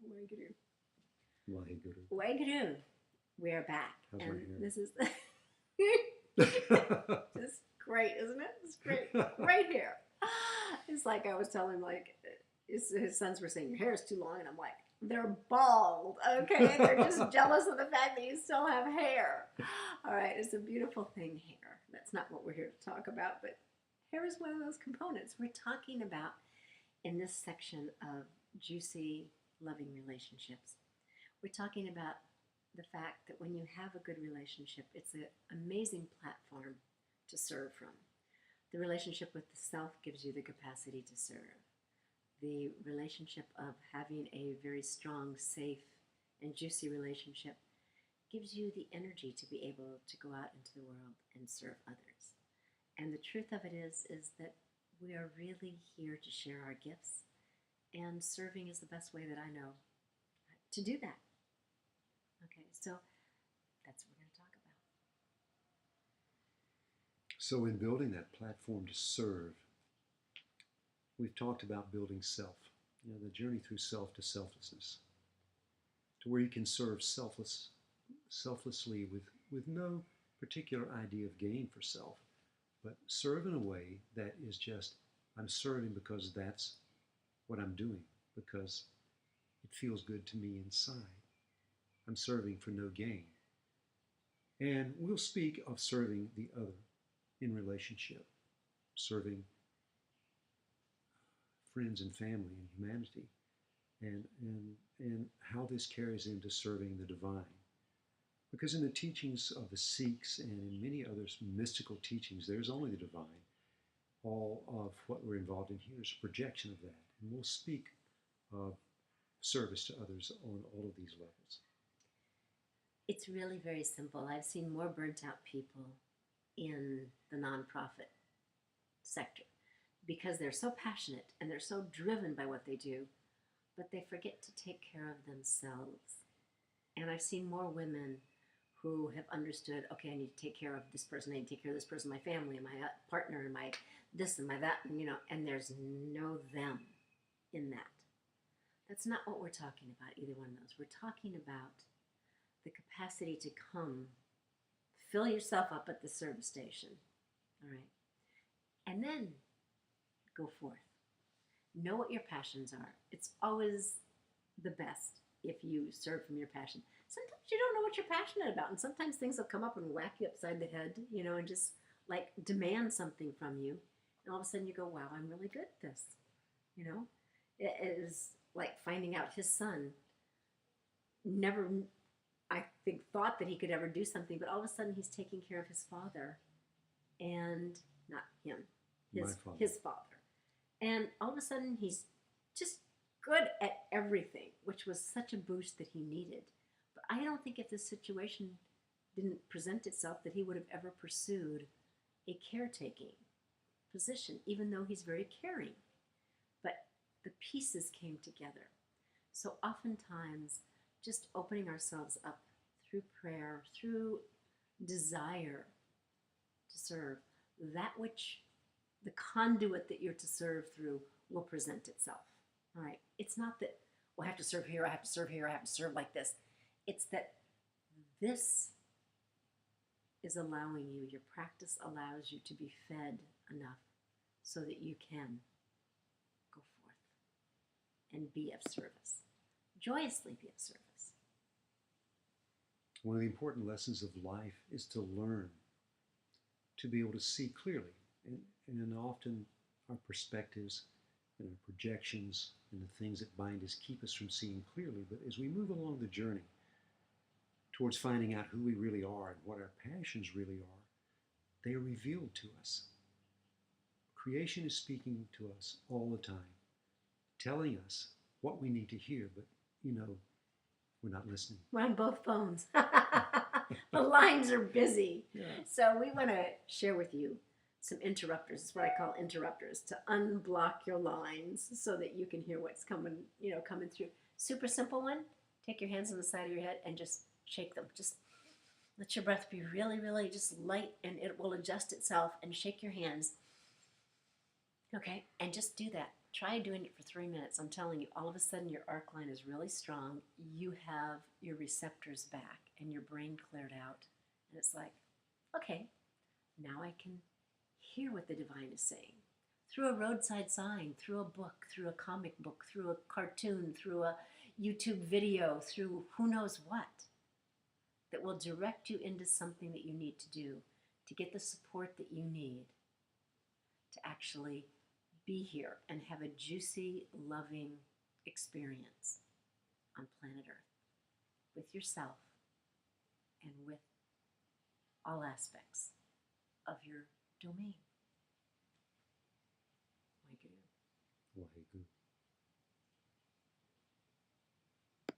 Waheguru. Waheguru. Waheguru. We are back. How's and my hair? this is just great, isn't it? It's great. Great hair. It's like I was telling him, like, his sons were saying, your hair is too long. And I'm like, they're bald, okay? They're just jealous of the fact that you still have hair. All right, it's a beautiful thing, hair. That's not what we're here to talk about, but hair is one of those components. We're talking about, in this section of juicy, loving relationships, we're talking about the fact that when you have a good relationship, it's an amazing platform to serve from. The relationship with the self gives you the capacity to serve. The relationship of having a very strong, safe, and juicy relationship gives you the energy to be able to go out into the world and serve others. And the truth of it is that we are really here to share our gifts, and serving is the best way that I know to do that. Okay, so that's what we're going to talk about. So in building that platform to serve, we've talked about building self. You know, the journey through self to selflessness, to where you can serve selflessly with no particular idea of gain for self, but serve in a way that is just, I'm serving because that's what I'm doing, because it feels good to me inside. I'm serving for no gain. And we'll speak of serving the other in relationship, serving friends and family and humanity, and how this carries into serving the divine. Because in the teachings of the Sikhs and in many other mystical teachings, there's only the divine. All of what we're involved in here is a projection of that. And we'll speak of service to others on all of these levels. It's really very simple. I've seen more burnt out people in the nonprofit sector because they're so passionate and they're so driven by what they do, but they forget to take care of themselves. And I've seen more women who have understood, okay, I need to take care of this person, I need to take care of this person, my family, and my partner, and my this and my that, and there's no them in that. That's not what we're talking about, either one of those. We're talking about the capacity to come, fill yourself up at the service station, all right, and then go forth. Know what your passions are. It's always the best if you serve from your passion. Sometimes you don't know what you're passionate about, and sometimes things will come up and whack you upside the head, and just like demand something from you, and all of a sudden you go, wow, I'm really good at this. It is like finding out his son never, I think, thought that he could ever do something, but all of a sudden he's taking care of his father, and not him, his father. And all of a sudden he's just good at everything, which was such a boost that he needed. But I don't think if this situation didn't present itself that he would have ever pursued a caretaking position, even though he's very caring. But the pieces came together. So oftentimes, just opening ourselves up through prayer, through desire to serve, that which the conduit that you're to serve through will present itself. All right. It's not that, well, I have to serve here, I have to serve here, I have to serve like this. It's that this is allowing you, your practice allows you to be fed enough so that you can go forth and be of service. Joyously be of service. One of the important lessons of life is to learn to be able to see clearly. And often our perspectives and our projections and the things that bind us keep us from seeing clearly. But as we move along the journey towards finding out who we really are and what our passions really are, they are revealed to us. Creation is speaking to us all the time, telling us what we need to hear, but we're not listening. We're on both phones. The lines are busy. Yeah. So we want to share with you some interrupters. It's what I call interrupters, to unblock your lines so that you can hear what's coming through. Super simple one. Take your hands on the side of your head and just shake them. Just let your breath be really, really just light, and it will adjust itself. And shake your hands. Okay, and just do that Try doing it for 3 minutes. I'm telling you, all of a sudden your arc line is really strong. You have your receptors back and your brain cleared out. And it's like, okay, now I can hear what the divine is saying. Through a roadside sign, through a book, through a comic book, through a cartoon, through a YouTube video, through who knows what, that will direct you into something that you need to do to get the support that you need to actually be here and have a juicy, loving experience on planet Earth with yourself and with all aspects of your domain.